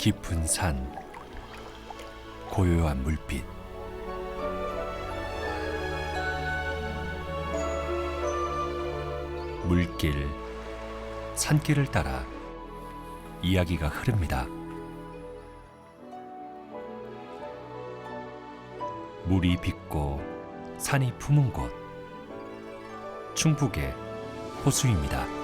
깊은 산, 고요한 물빛. 물길, 산길을 따라 이야기가 흐릅니다. 물이 빚고 산이 품은 곳, 충북의 호수입니다.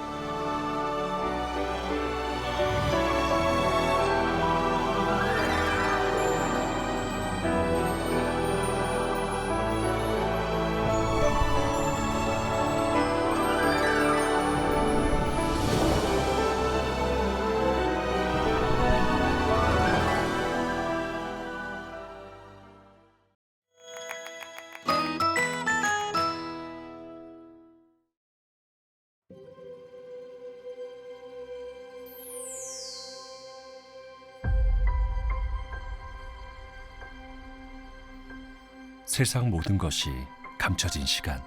세상 모든 것이 감춰진 시간.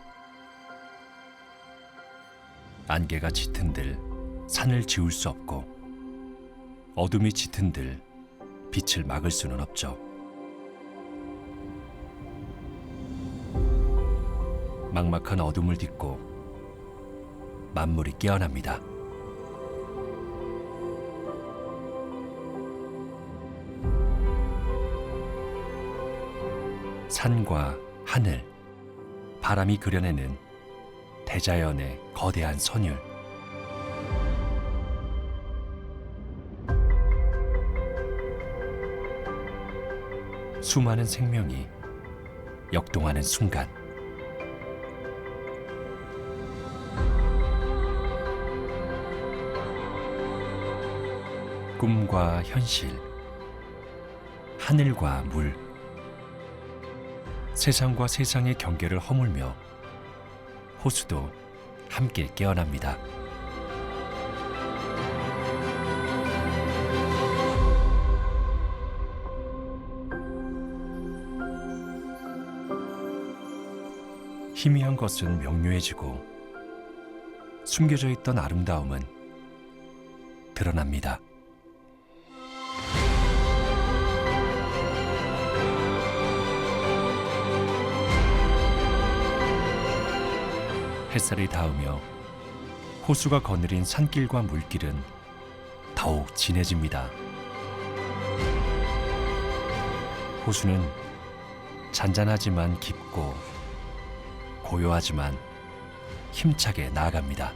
안개가 짙은들 산을 지울 수 없고, 어둠이 짙은들 빛을 막을 수는 없죠. 막막한 어둠을 딛고 만물이 깨어납니다. 산과 하늘, 바람이 그려내는 대자연의 거대한 선율. 수많은 생명이 역동하는 순간. 꿈과 현실, 하늘과 물, 세상과 세상의 경계를 허물며 호수도 함께 깨어납니다. 희미한 것은 명료해지고 숨겨져 있던 아름다움은 드러납니다. 햇살이 닿으며 호수가 거느린 산길과 물길은 더욱 진해집니다. 호수는 잔잔하지만 깊고 고요하지만 힘차게 나아갑니다.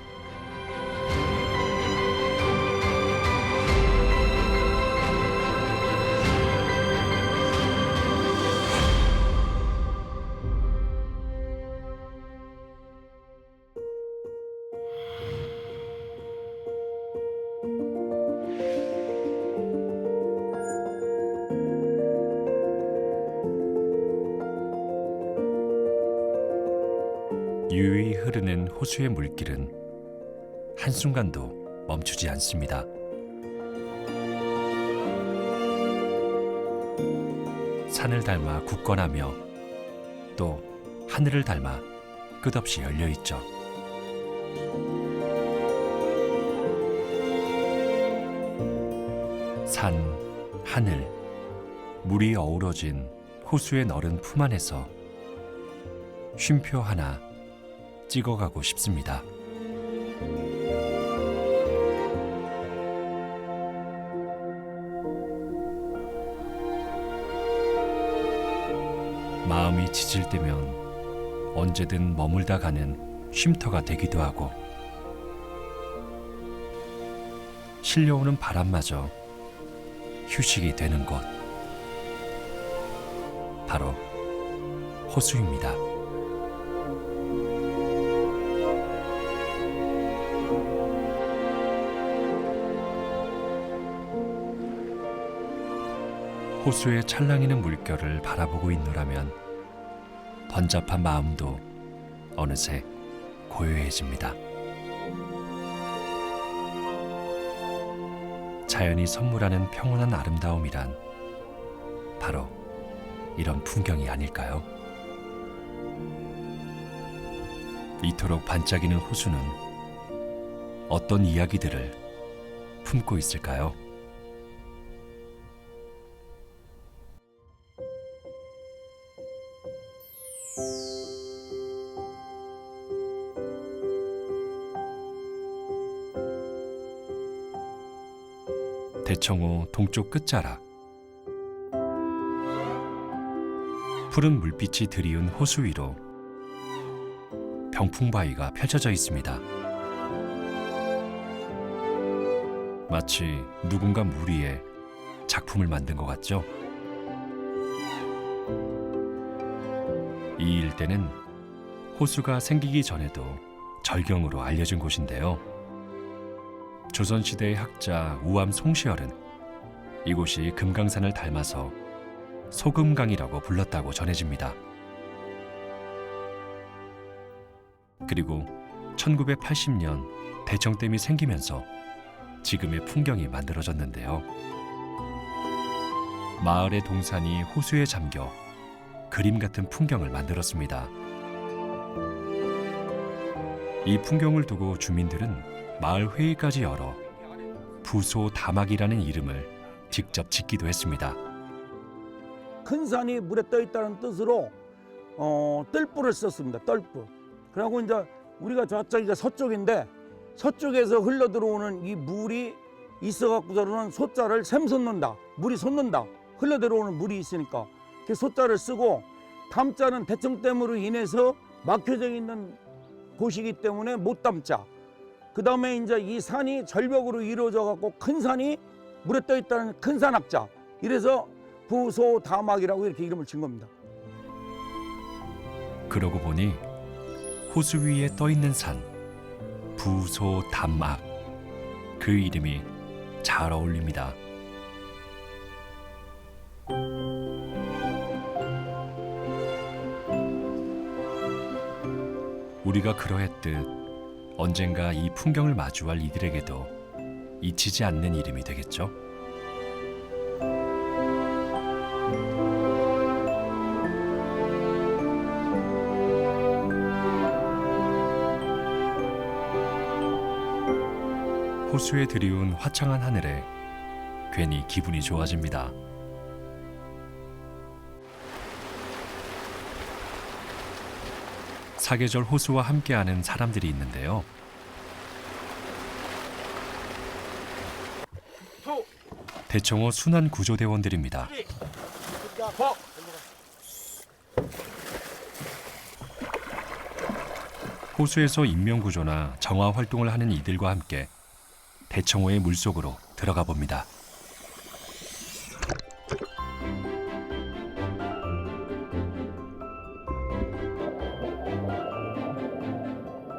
유유히 흐르는 호수의 물길은 한순간도 멈추지 않습니다. 산을 닮아 굳건하며 또 하늘을 닮아 끝없이 열려 있죠. 산, 하늘, 물이 어우러진 호수의 너른 품 안에서 쉼표 하나 찍어가고 싶습니다. 마음이 지칠 때면 언제든 머물다 가는 쉼터가 되기도 하고, 실려오는 바람마저 휴식이 되는 곳, 바로 호수입니다. 호수의 찰랑이는 물결을 바라보고 있노라면 번잡한 마음도 어느새 고요해집니다. 자연이 선물하는 평온한 아름다움이란 바로 이런 풍경이 아닐까요? 이토록 반짝이는 호수는 어떤 이야기들을 품고 있을까요? 대청호 동쪽 끝자락. 푸른 물빛이 드리운 호수 위로 병풍바위가 펼쳐져 있습니다. 마치 누군가 물 위에 작품을 만든 것 같죠? 이 일대는 호수가 생기기 전에도 절경으로 알려진 곳인데요. 조선시대의 학자 우암 송시열은 이곳이 금강산을 닮아서 소금강이라고 불렀다고 전해집니다. 그리고 1980년 대청댐이 생기면서 지금의 풍경이 만들어졌는데요. 마을의 동산이 호수에 잠겨 그림 같은 풍경을 만들었습니다. 이 풍경을 두고 주민들은 마을 회의까지 열어 부소다막이라는 이름을 직접 짓기도 했습니다. 큰 산이 물에 떠 있다는 뜻으로 뜰불을 썼습니다. 뜰불. 그리고 이제 우리가 저쪽이 서쪽인데 서쪽에서 흘러 들어오는 이 물이 있어갖고서는 소자를 샘솟는다. 물이 솟는다. 흘러 들어오는 물이 있으니까 그 소자를 쓰고 담자는 대청댐으로 인해서 막혀져 있는 곳이기 때문에 못 담자. 그 다음에 이제 이 산이 절벽으로 이루어져 갖고 큰 산이 물에 떠 있다는 큰 산악자. 이래서 부소다막이라고 이렇게 이름을 진 겁니다. 그러고 보니 호수 위에 떠 있는 산 부소담악, 그 이름이 잘 어울립니다. 우리가 그러했듯 언젠가 이 풍경을 마주할 이들에게도 잊히지 않는 이름이 되겠죠. 호수에 드리운 화창한 하늘에 괜히 기분이 좋아집니다. 사계절 호수와 함께하는 사람들이 있는데요. 대청호 순환구조대원들입니다. 호수에서 인명구조나 정화 활동을 하는 이들과 함께 대청호의 물속으로 들어가 봅니다.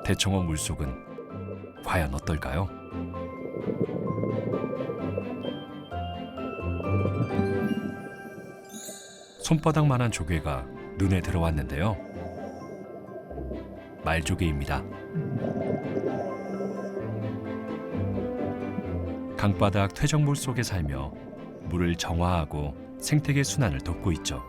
대청호 물속은 과연 어떨까요? 손바닥만한 조개가 눈에 들어왔는데요. 말조개입니다. 강바닥 퇴적물 속에 살며 물을 정화하고 생태계 순환을 돕고 있죠.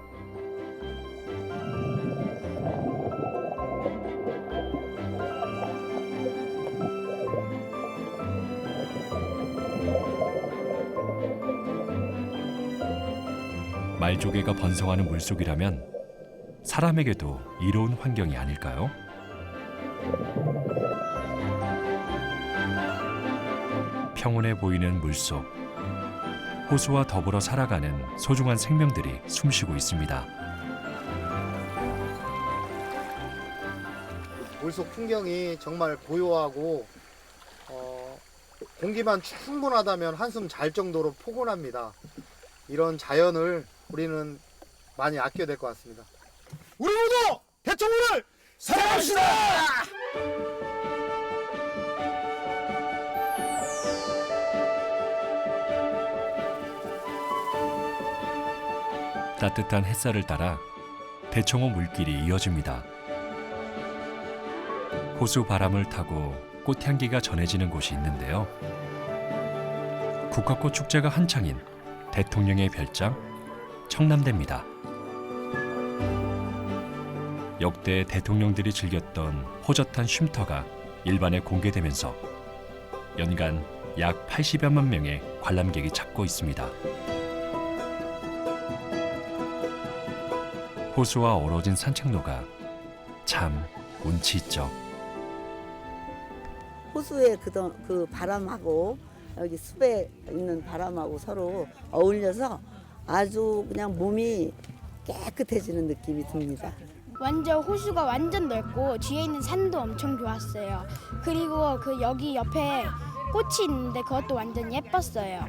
말조개가 번성하는 물속이라면 사람에게도 이로운 환경이 아닐까요? 평온해 보이는 물속, 호수와 더불어 살아가는 소중한 생명들이 숨쉬고 있습니다. 물속 풍경이 정말 고요하고 공기만 충분하다면 한숨 잘 정도로 포근합니다. 이런 자연을 우리는 많이 아껴야 될 것 같습니다. 우리 모두 대청호를 사랑합시다! 따뜻한 햇살을 따라 대청호 물길이 이어집니다. 호수 바람을 타고 꽃향기가 전해지는 곳이 있는데요. 국화꽃 축제가 한창인 대통령의 별장 청남대입니다. 역대 대통령들이 즐겼던 호젓한 쉼터가 일반에 공개되면서 연간 약 80여만 명의 관람객이 찾고 있습니다. 호수와 어우러진 산책로가 참 운치 있죠. 호수의 그 바람하고 여기 숲에 있는 바람하고 서로 어울려서 아주 그냥 몸이 깨끗해지는 느낌이 듭니다. 완전 호수가 완전 넓고 뒤에 있는 산도 엄청 좋았어요. 그리고 그 여기 옆에 꽃이 있는데 그것도 완전 예뻤어요.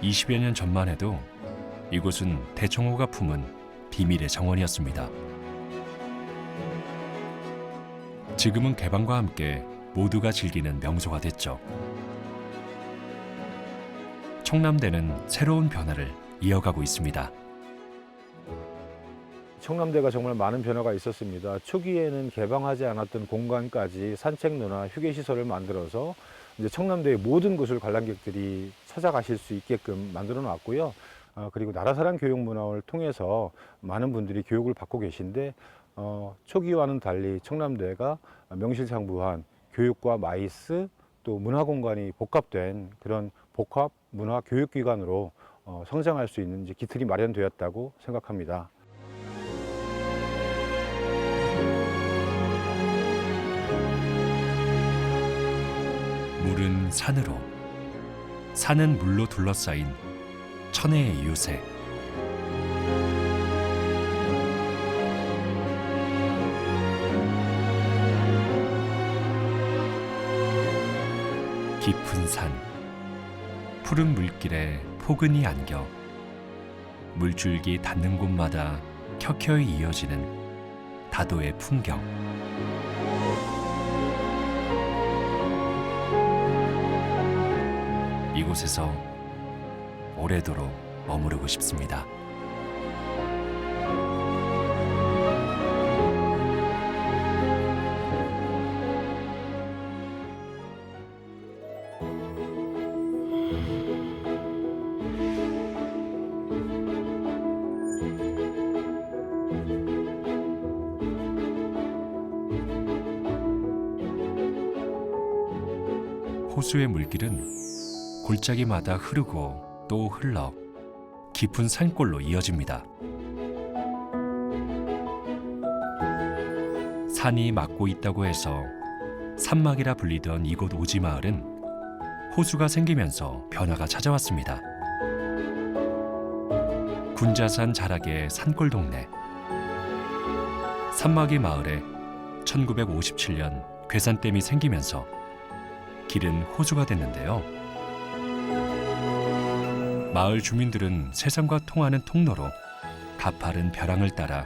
(20여 년) 전만 해도 이곳은 대청호가 품은 비밀의 정원이었습니다. 지금은 개방과 함께 모두가 즐기는 명소가 됐죠. 청남대는 새로운 변화를 이어가고 있습니다. 청남대가 정말 많은 변화가 있었습니다. 초기에는 개방하지 않았던 공간까지 산책로나 휴게시설을 만들어서 이제 청남대의 모든 곳을 관람객들이 찾아가실 수 있게끔 만들어 놨고요. 그리고 나라사랑 교육문화원을 통해서 많은 분들이 교육을 받고 계신데 초기와는 달리 청남대가 명실상부한 교육과 마이스 또 문화공간이 복합된 그런 복합 문화 교육기관으로 성장할 수 있는 이제 기틀이 마련되었다고 생각합니다. 물은 산으로, 산은 물로 둘러싸인 천혜의 요새. 깊은 산, 푸른 물길에 포근히 안겨 물줄기 닿는 곳마다 켜켜이 이어지는 다도의 풍경. 이곳에서 오래도록 머무르고 싶습니다. 호수의 물길은 골짜기마다 흐르고 또 흘러 깊은 산골로 이어집니다. 산이 막고 있다고 해서 산막이라 불리던 이곳 오지마을은 호수가 생기면서 변화가 찾아왔습니다. 군자산 자락의 산골 동네. 산막이 마을에 1957년 괴산댐이 생기면서 길은 호수가 됐는데요. 마을 주민들은 세상과 통하는 통로로 가파른 벼랑을 따라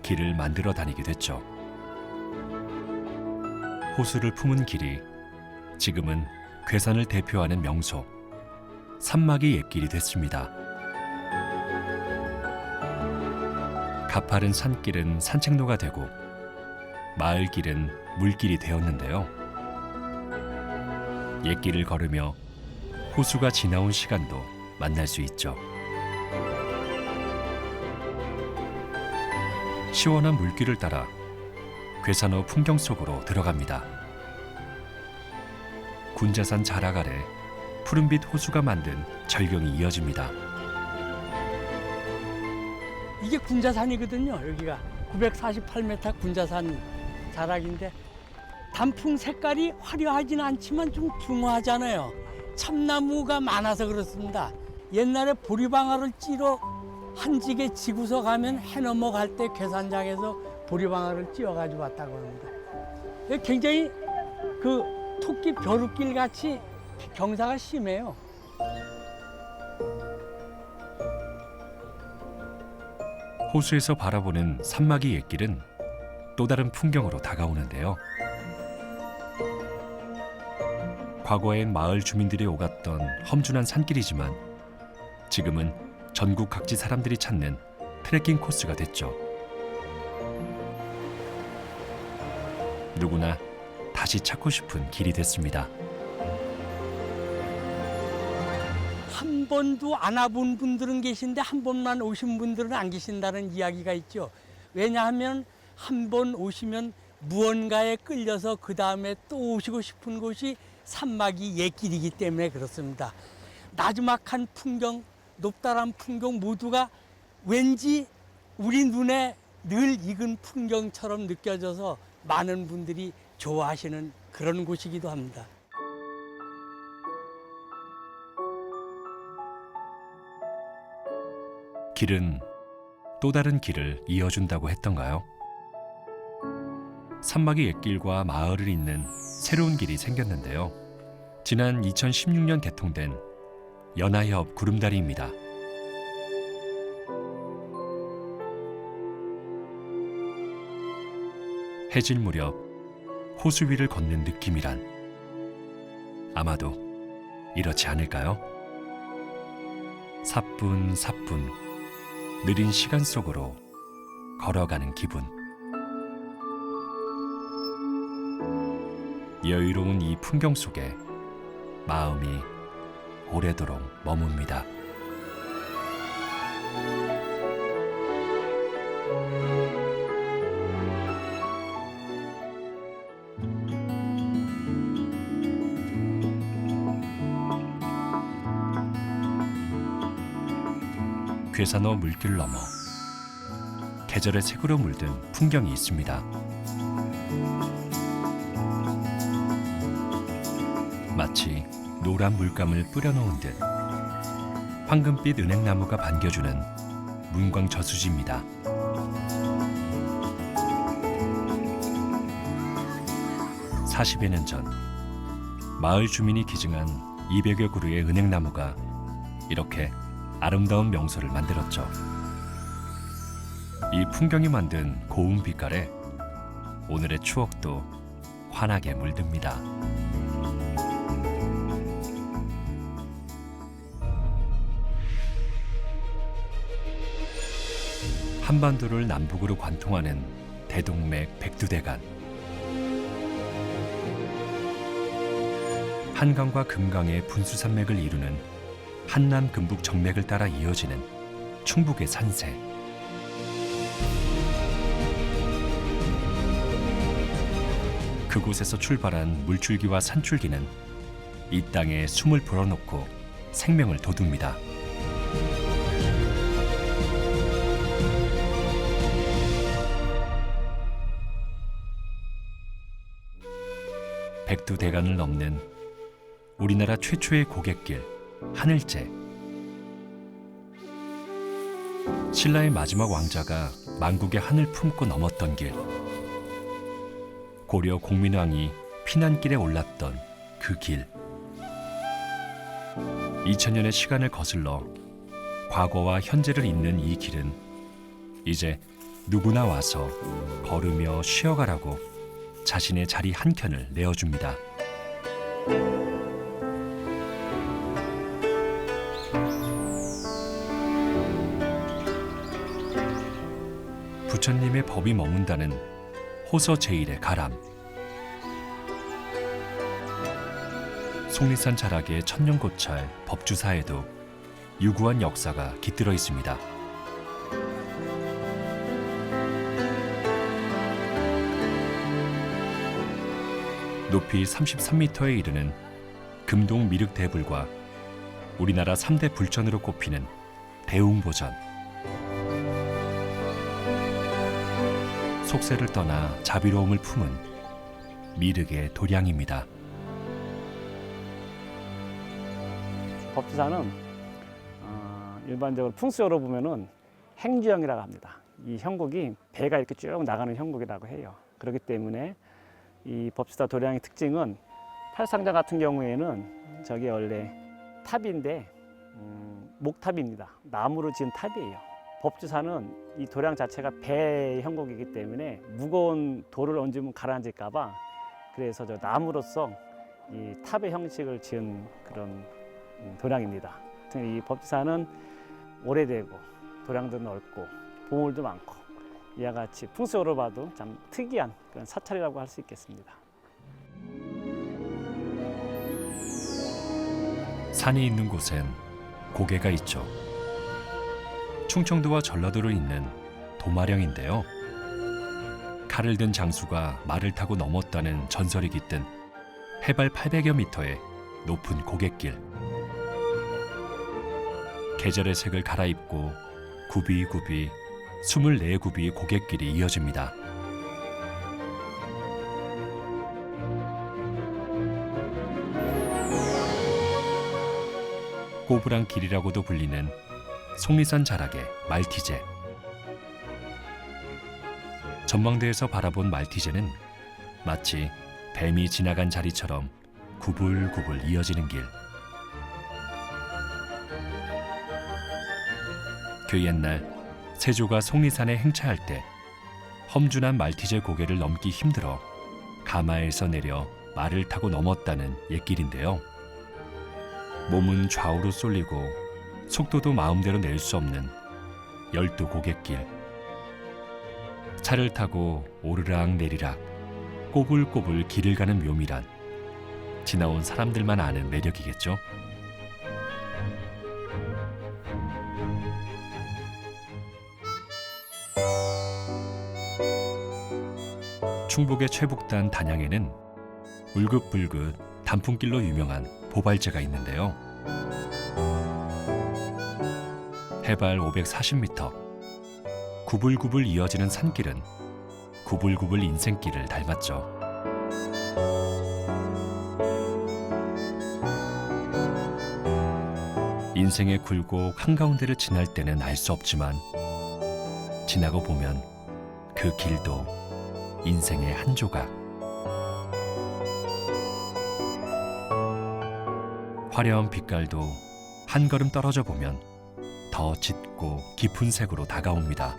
길을 만들어 다니게 됐죠. 호수를 품은 길이 지금은 괴산을 대표하는 명소 산막이 옛길이 됐습니다. 가파른 산길은 산책로가 되고 마을 길은 물길이 되었는데요. 옛길을 걸으며 호수가 지나온 시간도 만날 수 있죠. 시원한 물길을 따라 괴산호 풍경 속으로 들어갑니다. 군자산 자락 아래 푸른빛 호수가 만든 절경이 이어집니다. 이게 군자산이거든요. 여기가 948m 군자산 자락인데 단풍 색깔이 화려하지는 않지만 좀 중후하잖아요. 참나무가 많아서 그렇습니다. 옛날에 보리방아를 찌러 한직에 지구서 가면 해 넘어갈 때 괴산장에서 보리방아를 찧어가지고 왔다고 합니다. 굉장히 그 토끼 벼룩길 같이 경사가 심해요. 호수에서 바라보는 산막이 옛길은 또 다른 풍경으로 다가오는데요. 과거엔 마을 주민들이 오갔던 험준한 산길이지만 지금은 전국 각지 사람들이 찾는 트레킹 코스가 됐죠. 누구나 다시 찾고 싶은 길이 됐습니다. 한 번도 안 와본 분들은 계신데 한 번만 오신 분들은 안 계신다는 이야기가 있죠. 왜냐하면 한 번 오시면 무언가에 끌려서 그 다음에 또 오시고 싶은 곳이 산막이 옛길이기 때문에 그렇습니다. 나지막한 풍경, 높다란 풍경 모두가 왠지 우리 눈에 늘 익은 풍경처럼 느껴져서 많은 분들이 좋아하시는 그런 곳이기도 합니다. 길은 또 다른 길을 이어준다고 했던가요? 산막의 옛길과 마을을 잇는 새로운 길이 생겼는데요. 지난 2016년 개통된 연하협 구름다리입니다. 해질 무렵 호수 위를 걷는 느낌이란 아마도 이렇지 않을까요? 사뿐사뿐 느린 시간 속으로 걸어가는 기분. 여유로운 이 풍경 속에 마음이 오래도록 머뭅니다. 괴산호 물길 넘어 계절의 색으로 물든 풍경이 있습니다. 마치 노란 물감을 뿌려놓은 듯 황금빛 은행나무가 반겨주는 문광 저수지입니다. (40여 년) 전 마을 주민이 기증한 200여 그루의 은행나무가 이렇게 아름다운 명소를 만들었죠. 이 풍경이 만든 고운 빛깔에 오늘의 추억도 환하게 물듭니다. 한반도를 남북으로 관통하는 대동맥 백두대간. 한강과 금강의 분수산맥을 이루는 한남 금북 정맥을 따라 이어지는 충북의 산세. 그곳에서 출발한 물줄기와 산줄기는 이 땅에 숨을 불어넣고 생명을 돋웁니다. 백두대간을 넘는 우리나라 최초의 고갯길 하늘제. 신라의 마지막 왕자가 만국의 한을 품고 넘었던 길. 고려 공민왕이 피난길에 올랐던 그 길. 2000년의 시간을 거슬러 과거와 현재를 잇는 이 길은 이제 누구나 와서 걸으며 쉬어가라고 자신의 자리 한켠을 내어줍니다. 부처님의 법이 머문다는 호서 제1의 가람. 속리산 자락의 천년고찰 법주사에도 유구한 역사가 깃들어 있습니다. 높이 33m에 이르는 금동 미륵대불과 우리나라 3대 불전으로 꼽히는 대웅보전. 속세를 떠나 자비로움을 품은 미륵의 도량입니다. 법주사는 일반적으로 풍수어로 보면은 행주형이라고 합니다. 이 형국이 배가 이렇게 쭉 나가는 형국이라고 해요. 그렇기 때문에 이 법주사 도량의 특징은 팔상자 같은 경우에는 저게 원래 탑인데 목탑입니다. 나무로 지은 탑이에요. 법주사는 이 도량 자체가 배 형국이기 때문에 무거운 돌을 얹으면 가라앉을까 봐 그래서 저 나무로서 이 탑의 형식을 지은 그런 도량입니다. 이 법주사는 오래되고 도량도 넓고 보물도 많고 이와 같이 풍수어로 봐도 참 특이한 그런 사찰이라고 할 수 있겠습니다. 산이 있는 곳엔 고개가 있죠. 충청도와 전라도를 잇는 도마령인데요. 칼을 든 장수가 말을 타고 넘었다는 전설이 깃든 해발 800여 미터의 높은 고갯길. 계절의 색을 갈아입고 굽이굽이 24굽이 고갯길이 이어집니다. 꼬부랑 길이라고도 불리는 속리산 자락의 말티제. 전망대에서 바라본 말티제는 마치 뱀이 지나간 자리처럼 구불구불 이어지는 길. 그 옛날 세조가 속리산에 행차할 때 험준한 말티제 고개를 넘기 힘들어 가마에서 내려 말을 타고 넘었다는 옛길인데요. 몸은 좌우로 쏠리고 속도도 마음대로 낼 수 없는 12고갯길. 차를 타고 오르락 내리락 꼬불꼬불 길을 가는 묘미란 지나온 사람들만 아는 매력이겠죠. 충북의 최북단 단양에는 울긋불긋 단풍길로 유명한 보발제가 있는데요. 해발 540m, 구불구불 이어지는 산길은 구불구불 인생길을 닮았죠. 인생의 굴곡 한가운데를 지날 때는 알 수 없지만 지나고 보면 그 길도 인생의 한 조각. 화려한 빛깔도 한 걸음 떨어져 보면 더 짙고 깊은 색으로 다가옵니다.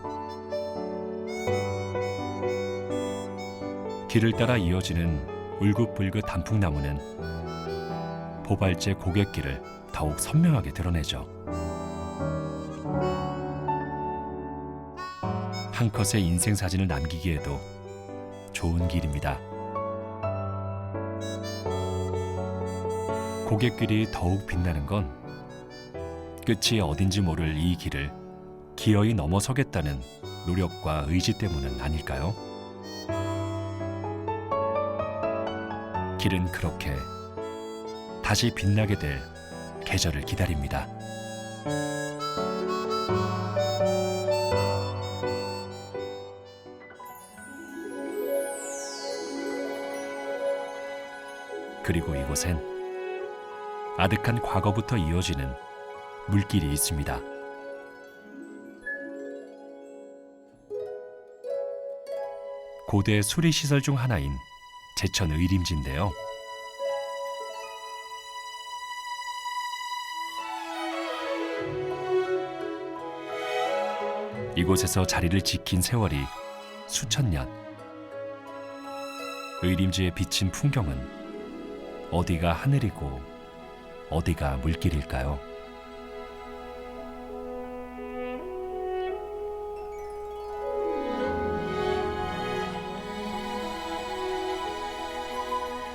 길을 따라 이어지는 울긋불긋 단풍나무는 보발제 고갯길을 더욱 선명하게 드러내죠. 한 컷의 인생 사진을 남기기에도 좋은 길입니다. 고갯길이 더욱 빛나는 건 끝이 어딘지 모를 이 길을 기어이 넘어서겠다는 노력과 의지 때문은 아닐까요? 길은 그렇게 다시 빛나게 될 계절을 기다립니다. 그리고 이곳엔 아득한 과거부터 이어지는 물길이 있습니다. 고대 수리시설 중 하나인 제천 의림지인데요. 이곳에서 자리를 지킨 세월이 수천 년. 의림지에 비친 풍경은 어디가 하늘이고 어디가 물길일까요?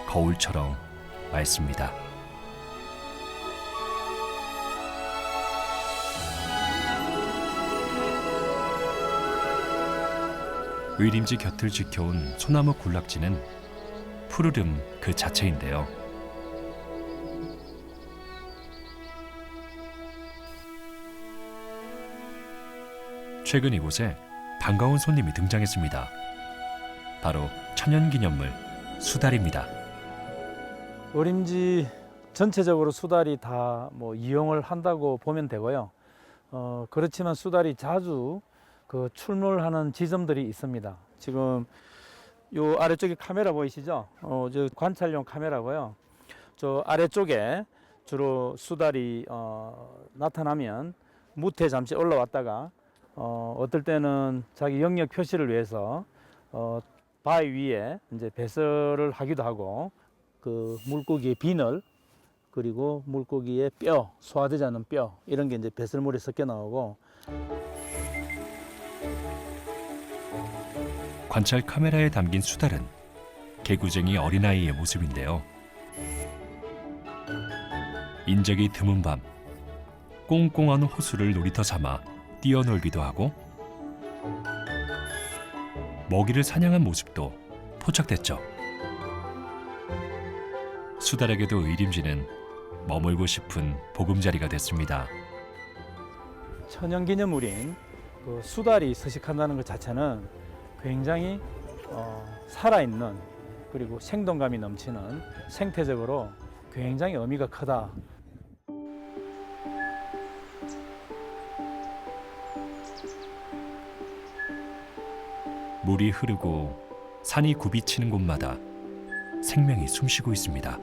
거울처럼 맑습니다. 의림지 곁을 지켜온 소나무 군락지는 푸르름 그 자체인데요. 최근 이곳에 반가운 손님이 등장했습니다. 바로 천연기념물 수달입니다. 의림지 전체적으로 수달이 다 이용을 한다고 보면 되고요. 그렇지만 수달이 자주 출몰하는 지점들이 있습니다. 지금 요 아래쪽에 카메라 보이시죠? 저 관찰용 카메라고요. 저 아래쪽에 주로 수달이 나타나면 무태 잠시 올라왔다가 어떨 때는 자기 영역 표시를 위해서 바위 위에 이제 배설을 하기도 하고, 그 물고기의 비늘 그리고 물고기의 뼈, 소화되지 않은 뼈 이런 게 이제 배설물에 섞여 나오고. 관찰 카메라에 담긴 수달은 개구쟁이 어린아이의 모습인데요. 인적이 드문 밤 꽁꽁한 호수를 놀이터 삼아 뛰어놀기도 하고 먹이를 사냥한 모습도 포착됐죠. 수달에게도 의림지는 머물고 싶은 보금자리가 됐습니다. 천연기념물인 그 수달이 서식한다는 것 자체는 굉장히 살아있는 그리고 생동감이 넘치는, 생태적으로 굉장히 의미가 크다. 물이 흐르고 산이 굽이치는 곳마다 생명이 숨쉬고 있습니다.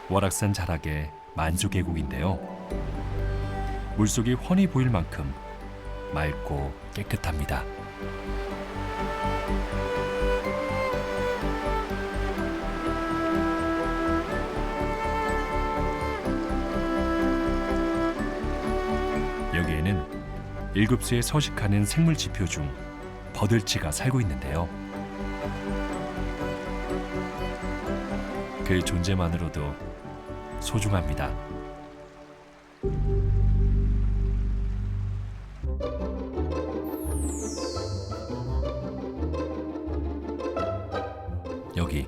월악산 자락의 만수계곡인데요. 물속이 훤히 보일 만큼 맑고 깨끗합니다. 여기에는 일급수에 서식하는 생물 지표 중 버들치가 살고 있는데요. 그 존재만으로도 소중합니다. 여기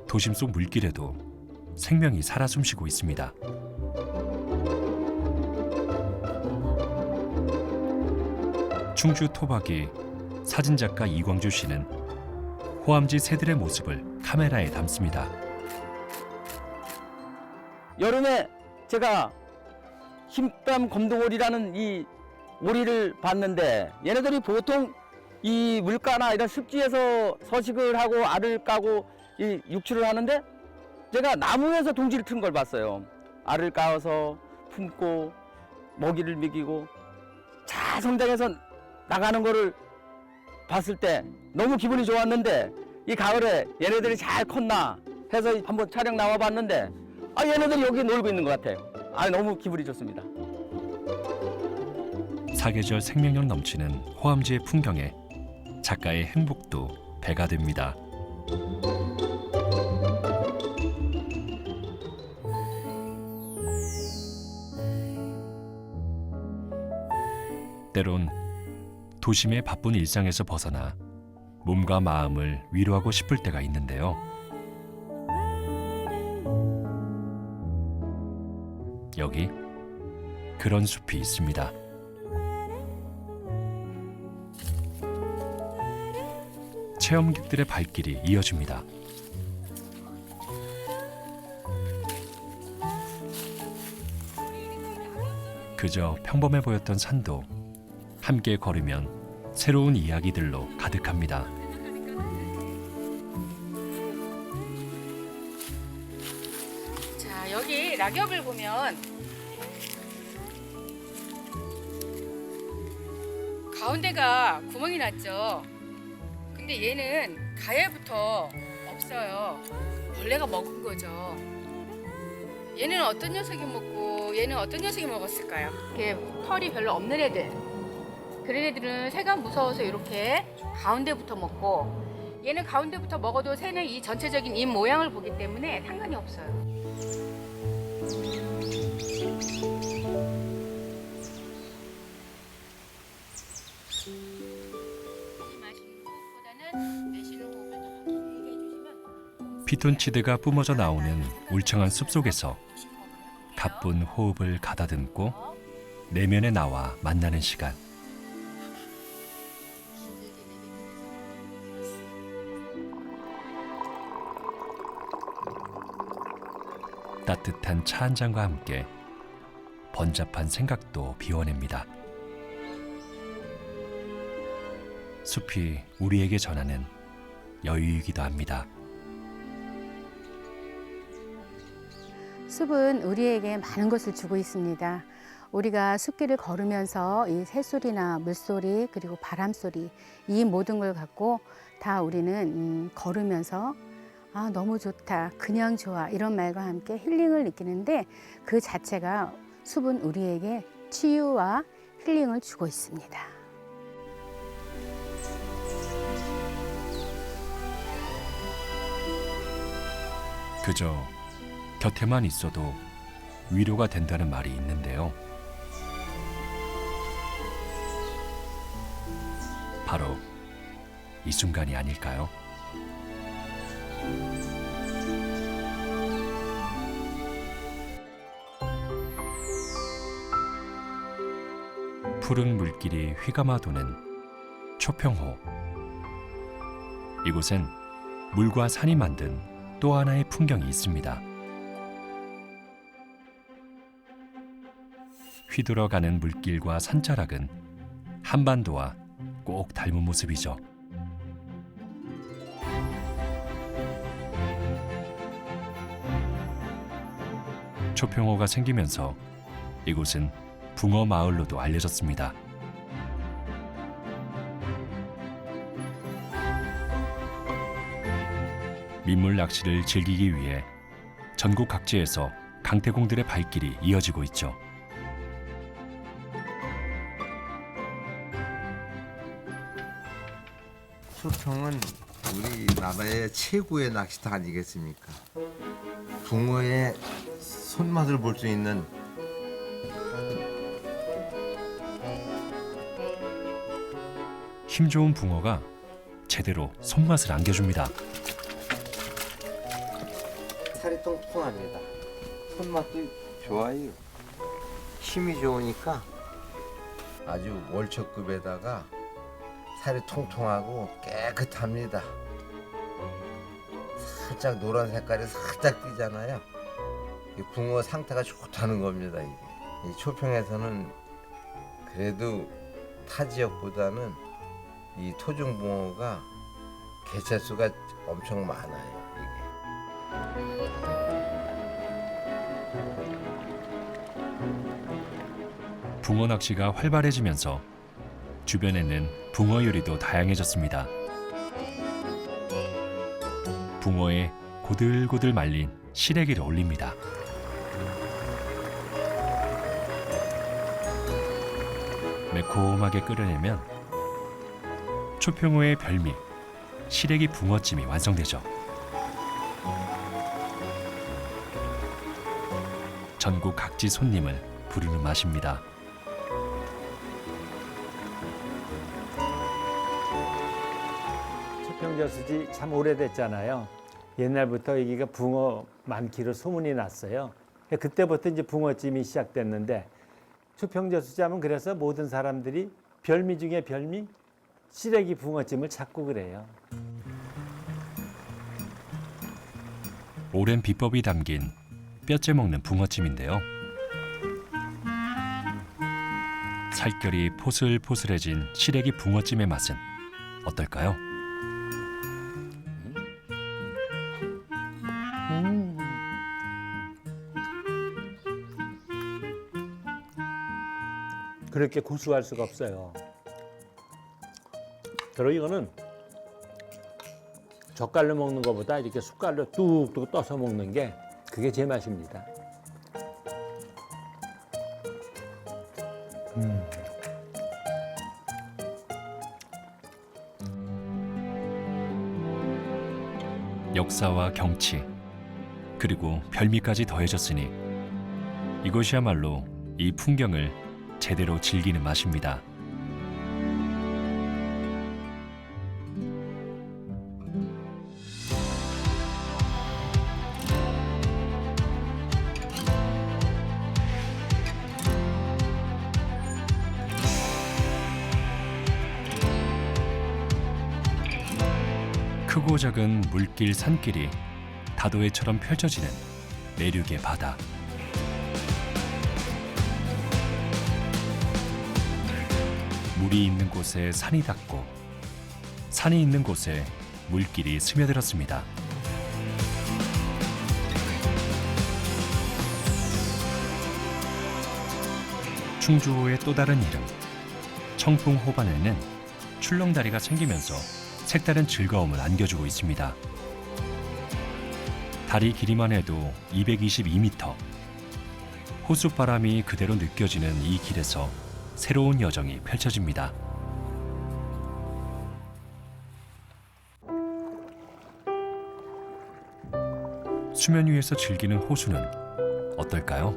도심 속 물길에도 생명이 살아 숨쉬고 있습니다. 충주 토박이 사진작가 이광주 씨는 호암지 새들의 모습을 카메라에 담습니다. 여름에 제가 흰땀 검둥오리라는 이 오리를 봤는데 얘네들이 보통 이 물가나 이런 습지에서 서식을 하고 알을 까고 이 육출을 하는데 제가 나무에서 둥지를 튼 걸 봤어요. 알을 까서 품고 먹이를 먹이고 잘 성장해서 나가는 거를 봤을 때 너무 기분이 좋았는데 이 가을에 얘네들이 잘 컸나 해서 한번 촬영 나와 봤는데 얘네들이 여기 놀고 있는 것 같아요. 너무 기분이 좋습니다. 사계절 생명력 넘치는 호암지의 풍경에 작가의 행복도 배가 됩니다. 때론 도심의 바쁜 일상에서 벗어나 몸과 마음을 위로하고 싶을 때가 있는데요. 여기 그런 숲이 있습니다. 체험객들의 발길이 이어집니다. 그저 평범해 보였던 산도 함께 걸으면 새로운 이야기들로 가득합니다. 자, 여기 낙엽을 보면 가운데가 구멍이 났죠. 근데 얘는 가해부터 없어요. 벌레가 먹은 거죠. 얘는 어떤 녀석이 먹고 얘는 어떤 녀석이 먹었을까요? 이렇게 털이 별로 없는 애들. 그런 애들은 새가 무서워서 이렇게 가운데부터 먹고 얘는 가운데부터 먹어도 새는 이 전체적인 잎 모양을 보기 때문에 상관이 없어요. 피톤치드가 뿜어져 나오는 울창한 숲속에서 가쁜 호흡을 가다듬고 내면의 나와 만나는 시간. 따뜻한 차 한 잔과 함께 번잡한 생각도 비워냅니다. 숲이 우리에게 전하는 여유이기도 합니다. 숲은 우리에게 많은 것을 주고 있습니다. 우리가 숲길을 걸으면서 이 새소리나 물소리 그리고 바람소리 이 모든 걸 갖고 다 우리는 걸으면서 너무 좋다, 그냥 좋아 이런 말과 함께 힐링을 느끼는데 그 자체가 숲은 우리에게 치유와 힐링을 주고 있습니다. 그저 곁에만 있어도 위로가 된다는 말이 있는데요. 바로 이 순간이 아닐까요? 푸른 물길이 휘감아 도는 초평호. 이곳엔 물과 산이 만든 또 하나의 풍경이 있습니다. 휘돌아가는 물길과 산자락은 한반도와 꼭 닮은 모습이죠. 초평호가 생기면서 이곳은 붕어 마을로도 알려졌습니다. 민물 낚시를 즐기기 위해 전국 각지에서 강태공들의 발길이 이어지고 있죠. 초평은 우리나라의 최고의 낚시터 아니겠습니까? 붕어의 손맛을 볼 수 있는 힘 좋은 붕어가 제대로 손맛을 안겨줍니다. 살이 통통합니다. 손맛도 좋아요. 힘이 좋으니까 아주 월척급에다가 살이 통통하고 깨끗합니다. 살짝 노란 색깔이 살짝 띄잖아요. 이 붕어 상태가 좋다는 겁니다. 이게. 이 초평에서는 그래도 타 지역보다는 이 토종 붕어가 개체수가 엄청 많아요. 붕어 낚시가 활발해지면서 주변에는 붕어 요리도 다양해졌습니다. 붕어에 고들고들 말린 시래기를 올립니다. 매콤하게 끓여내면 초평호의 별미 시래기 붕어찜이 완성되죠. 전국 각지 손님을 부르는 맛입니다. 초평저수지 참 오래됐잖아요. 옛날부터 여기가 붕어 많기로 소문이 났어요. 그때부터 이제 붕어찜이 시작됐는데 초평저수지 하면 그래서 모든 사람들이 별미 중에 별미 시래기 붕어찜을 찾고 그래요. 오랜 비법이 담긴 뼈째 먹는 붕어찜인데요. 살결이 포슬포슬해진 시래기 붕어찜의 맛은 어떨까요? 그렇게 고수할 수가 없어요. 그리고 이거는 젓갈로 먹는 것보다 이렇게 숟갈로 뚝뚝 떠서 먹는 게 그게 제 맛입니다. 역사와 경치 그리고 별미까지 더해졌으니 이곳이야말로 이 풍경을 제대로 즐기는 맛입니다. 크고 작은 물길 산길이 다도해처럼 펼쳐지는 내륙의 바다. 물이 있는 곳에 산이 닿고 산이 있는 곳에 물길이 스며들었습니다. 충주호의 또 다른 이름 청풍호반에는 출렁다리가 생기면서 색다른 즐거움을 안겨주고 있습니다. 다리 길이만 해도 222m. 호숫바람이 그대로 느껴지는 이 길에서 새로운 여정이 펼쳐집니다. 수면 위에서 즐기는 호수는 어떨까요?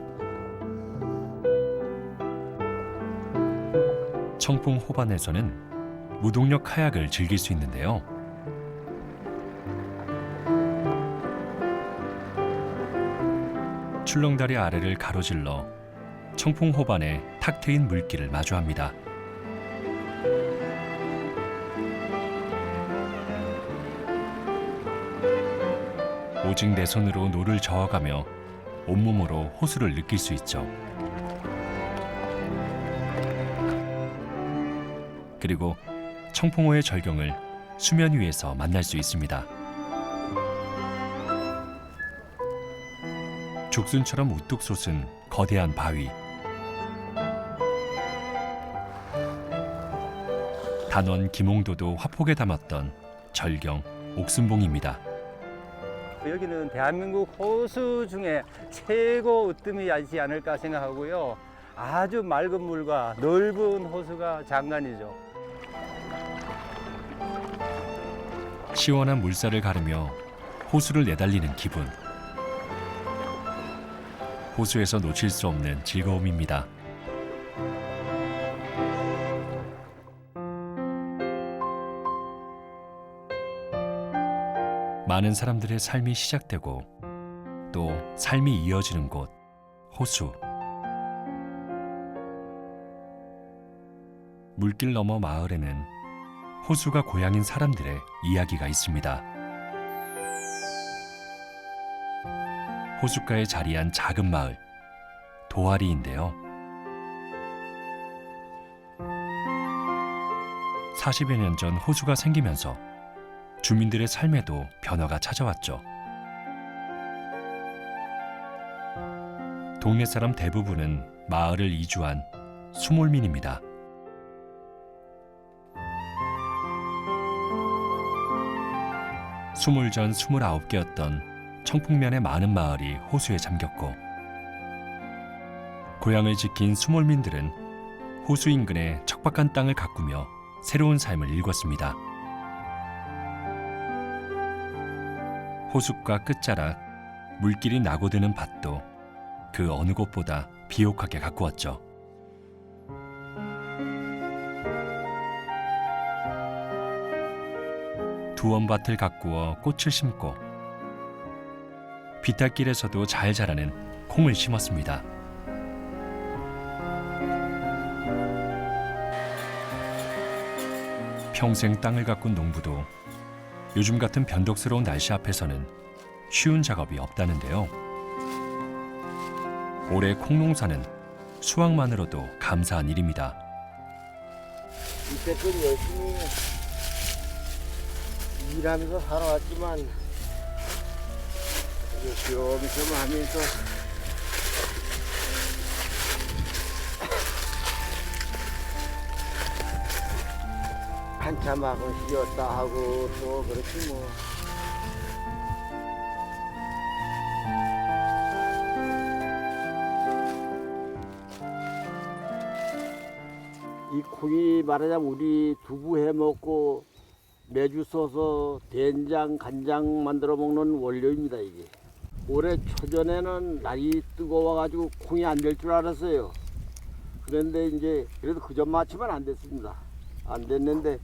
청풍호반에서는 무동력 카약을 즐길 수 있는데요. 출렁다리 아래를 가로질러 청풍호반의 탁 트인 물길을 마주합니다. 오직 내 손으로 노를 저어가며 온몸으로 호수를 느낄 수 있죠. 그리고 청풍호의 절경을 수면 위에서 만날 수 있습니다. 죽순처럼 우뚝 솟은 거대한 바위. 단원 김홍도도 화폭에 담았던 절경 옥순봉입니다. 여기는 대한민국 호수 중에 최고 으뜸이지 않을까 생각하고요. 아주 맑은 물과 넓은 호수가 장관이죠. 시원한 물살을 가르며 호수를 내달리는 기분. 호수에서 놓칠 수 없는 즐거움입니다. 많은 사람들의 삶이 시작되고 또 삶이 이어지는 곳, 호수. 물길 너머 마을에는 호수가 고향인 사람들의 이야기가 있습니다. 호숫가에 자리한 작은 마을, 도아리인데요. 40여 년 전 호수가 생기면서 주민들의 삶에도 변화가 찾아왔죠. 동네 사람 대부분은 마을을 이주한 수몰민입니다. 수몰 전 29개였던 청풍면의 많은 마을이 호수에 잠겼고 고향을 지킨 수몰민들은 호수 인근의 척박한 땅을 가꾸며 새로운 삶을 일궜습니다. 호숫가 끝자락 물길이 나고드는 밭도 그 어느 곳보다 비옥하게 가꾸었죠. 두원밭을 가꾸어 꽃을 심고 비탈길에서도 잘 자라는 콩을 심었습니다. 평생 땅을 가꾼 농부도 요즘 같은 변덕스러운 날씨 앞에서는 쉬운 작업이 없다는데요. 올해 콩농사는 수확만으로도 감사한 일입니다. 이때껏 열심히 일하면서 살아왔지만 쉬엄쉬엄 하면서 한참 하고 쉬었다 하고 또 그렇지 뭐. 이 콩이 말하자면 우리 두부 해 먹고 매주 써서 된장, 간장 만들어 먹는 원료입니다, 이게. 올해 초전에는 날이 뜨거워가지고 콩이 안 될 줄 알았어요. 그런데 이제 그래도 그 전만치만 안 됐습니다. 안 됐는데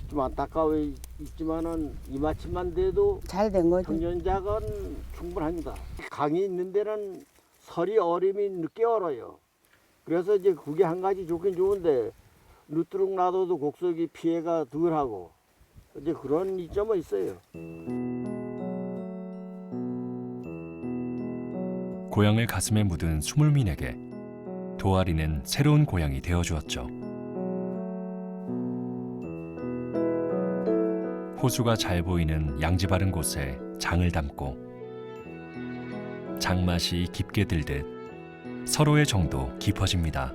좀 안타까워 있지만은 이마치만 돼도 잘 된 거죠. 청년작은 충분합니다. 강이 있는 데는 설이 얼음이 늦게 얼어요. 그래서 이제 그게 한 가지 좋긴 좋은데 누뚜룩 놔둬도 곡석이 피해가 덜하고 이제 그런 이점은 있어요. 고향을 가슴에 묻은 수몰민에게 도아리는 새로운 고향이 되어주었죠. 호수가 잘 보이는 양지 바른 곳에 장을 담고 장맛이 깊게 들듯 서로의 정도 깊어집니다.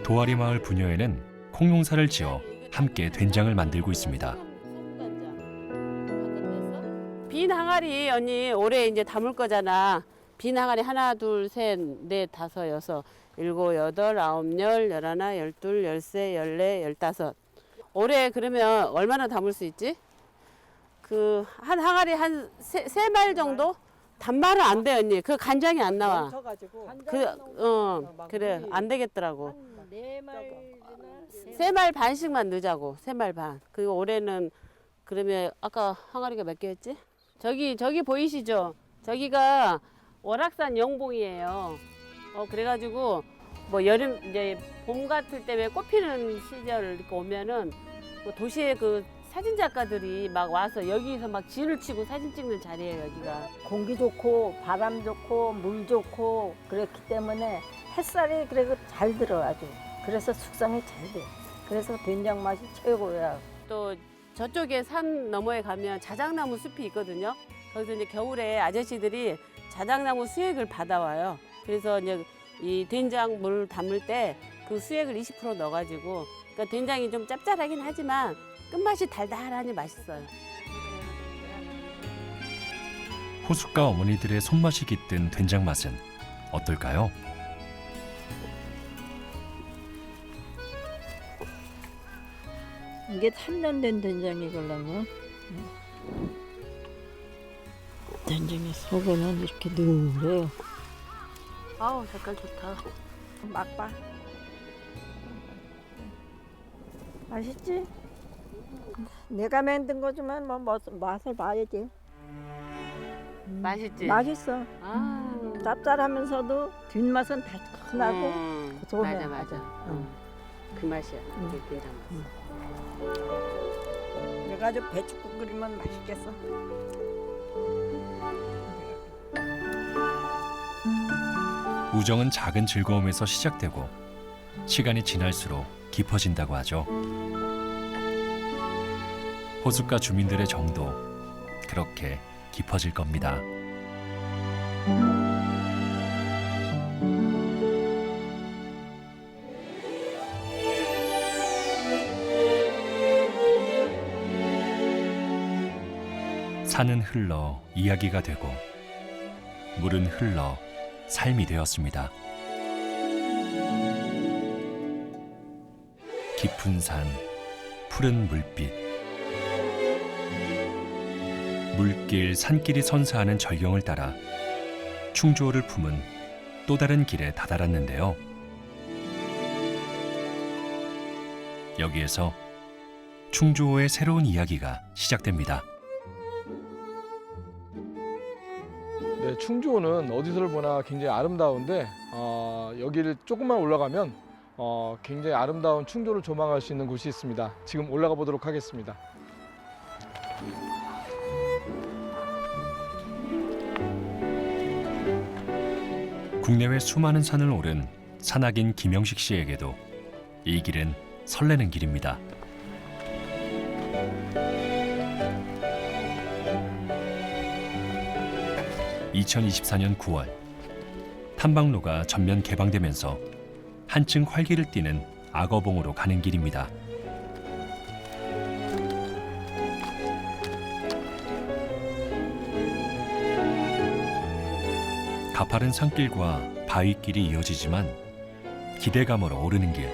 도아리 마을 부녀에는 콩농사를 지어 함께 된장을 만들고 있습니다. 빈 항아리 언니 올해 이제 담을 거잖아. 빈 항아리 하나, 둘, 셋, 넷, 다섯, 여섯, 일곱, 여덟, 아홉, 열, 열하나, 열둘, 열세, 열네, 열다섯. 올해 그러면 얼마나 담을 수 있지? 그 한 항아리 한 세 말 정도? 단말은 안 돼 언니. 그 간장이 안 나와. 그래 안 되겠더라고. 세 말 반씩만 넣자고. 세 말 반. 그리고 올해는 그러면 아까 항아리가 몇 개였지? 저기 보이시죠? 저기가 월악산 영봉이에요. 그래가지고 뭐 여름 이제 봄 같을 때 왜 꽃 피는 시절 이렇게 오면은 뭐 도시에 그 사진 작가들이 막 와서 여기서 막 진을 치고 사진 찍는 자리예요, 여기가. 공기 좋고 바람 좋고 물 좋고 그렇기 때문에 햇살이 그리고 잘 들어 아주. 그래서 숙성이 잘 돼. 그래서 된장 맛이 최고야. 또 저쪽에 산 너머에 가면 자작나무 숲이 있거든요. 거기서 이제 겨울에 아저씨들이 자작나무 수액을 받아와요. 그래서 이제 이 된장 물 담을 때 그 수액을 20% 넣어가지고, 그러니까 된장이 좀 짭짤하긴 하지만 끝맛이 달달하니 맛있어요. 호숫가 어머니들의 손맛이 깃든 된장 맛은 어떨까요? 이게 3년 된 된장이걸라면 된장의 속에는 이렇게 누래요. 아우 색깔 좋다. 맛봐. 맛있지? 내가 만든 거지만 뭐 맛을 봐야지. 맛있지? 맛있어. 아. 짭짤하면서도 뒷맛은 달큰하고 고소해. 맞아 맞아. 그 맛이야. 이게 계란 맛. 그래가지고 배추국 끓이면 맛있겠어. 우정은 작은 즐거움에서 시작되고 시간이 지날수록 깊어진다고 하죠. 호숫가 주민들의 정도 그렇게 깊어질 겁니다. 산은 흘러 이야기가 되고 물은 흘러 삶이 되었습니다. 깊은 산, 푸른 물빛, 물길, 산길이 선사하는 절경을 따라 충주호를 품은 또 다른 길에 다다랐는데요. 여기에서 충주호의 새로운 이야기가 시작됩니다. 네, 충주호는 어디서를 보나 굉장히 아름다운데 여기를 조금만 올라가면 굉장히 아름다운 충주호를 조망할 수 있는 곳이 있습니다. 지금 올라가 보도록 하겠습니다. 국내외 수많은 산을 오른 산악인 김영식 씨에게도 이 길은 설레는 길입니다. (2024년 9월) 탐방로가 전면 개방되면서 한층 활기를 띠는 악어봉으로 가는 길입니다. 가파른 산길과 바위길이 이어지지만 기대감으로 오르는 길.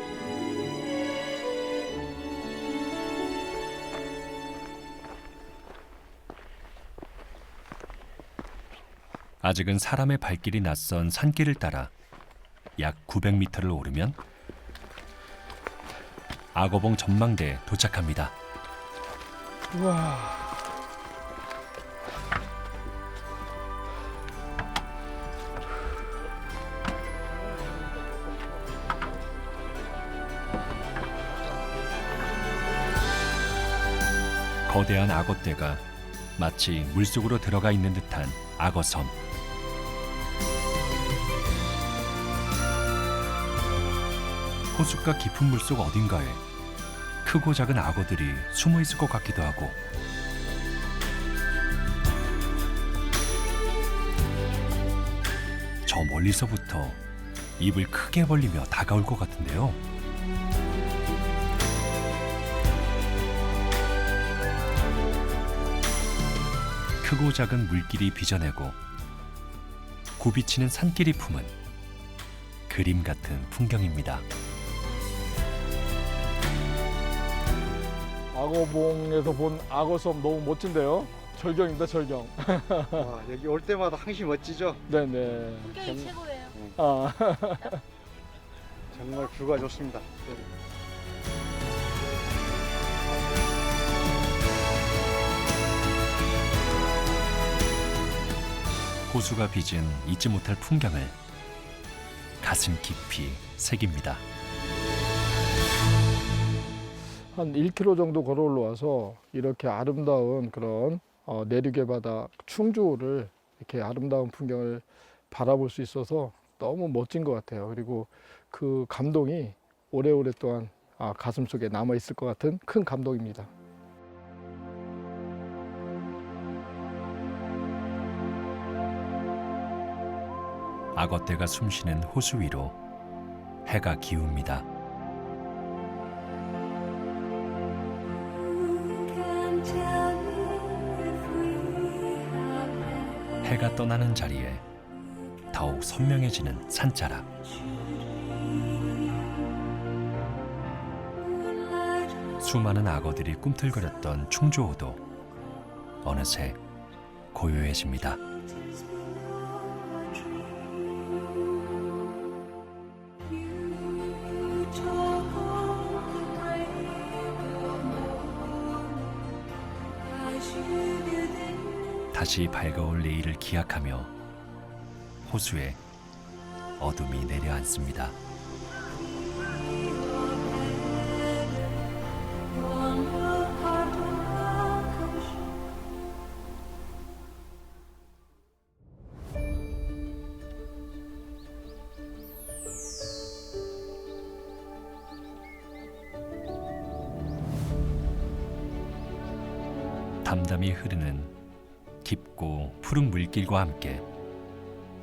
아직은 사람의 발길이 낯선 산길을 따라 약 900m를 오르면 악어봉 전망대에 도착합니다. 우와. 거대한 악어떼가 마치 물속으로 들어가 있는 듯한 악어섬. 호숫가 깊은 물속 어딘가에 크고 작은 악어들이 숨어 있을 것 같기도 하고 저 멀리서부터 입을 크게 벌리며 다가올 것 같은데요. 크고 작은 물길이 빚어내고 굽이치는 산길이 품은 그림 같은 풍경입니다. 악어봉에서 본 악어섬 너무 멋진데요? 절경입니다, 절경. 와, 여기 올 때마다 항상 멋지죠? 네네. 풍경이 최고예요. 정말 뷰가 좋습니다. 호수가 빚은 잊지 못할 풍경을 가슴 깊이 새깁니다. 한 1km 정도 걸어 올라와서 이렇게 아름다운 그런 내륙의 바다 충주호를 이렇게 아름다운 풍경을 바라볼 수 있어서 너무 멋진 것 같아요. 그리고 그 감동이 오래오래 동안 가슴속에 남아 있을 것 같은 큰 감동입니다. 악어떼가 숨쉬는 호수 위로 해가 기웁니다. 해가 떠나는 자리에 더욱 선명해지는 산자락. 수많은 악어들이 꿈틀거렸던 충주호도 어느새 고요해집니다. 다시 밝아올 내일을 기약하며 호수에 어둠이 내려앉습니다. 담담히 흐르는 깊고 푸른 물길과 함께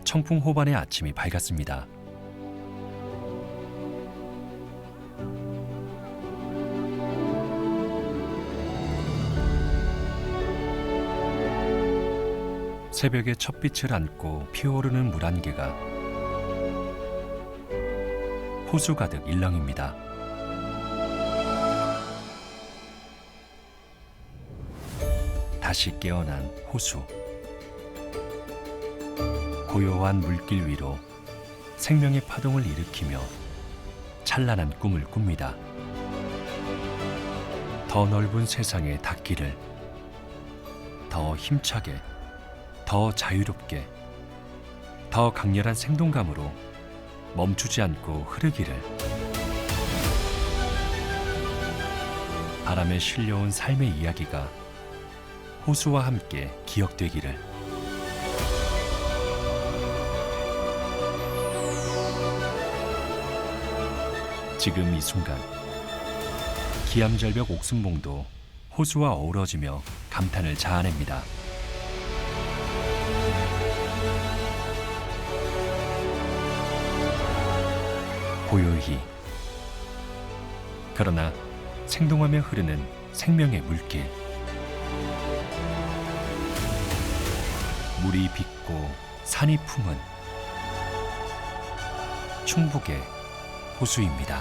청풍 호반의 아침이 밝았습니다. 새벽의 첫 빛을 안고 피어오르는 물 안개가 호수 가득 일렁입니다. 다시 깨어난 호수. 고요한 물길 위로 생명의 파동을 일으키며 찬란한 꿈을 꿉니다. 더 넓은 세상에 닿기를, 더 힘차게, 더 자유롭게, 더 강렬한 생동감으로 멈추지 않고 흐르기를. 바람에 실려온 삶의 이야기가 호수와 함께 기억되기를. 지금 이 순간 기암절벽 옥순봉도 호수와 어우러지며 감탄을 자아냅니다. 고요히, 그러나 생동하며 흐르는 생명의 물길. 물이 빚고 산이 품은 충북의 호수입니다.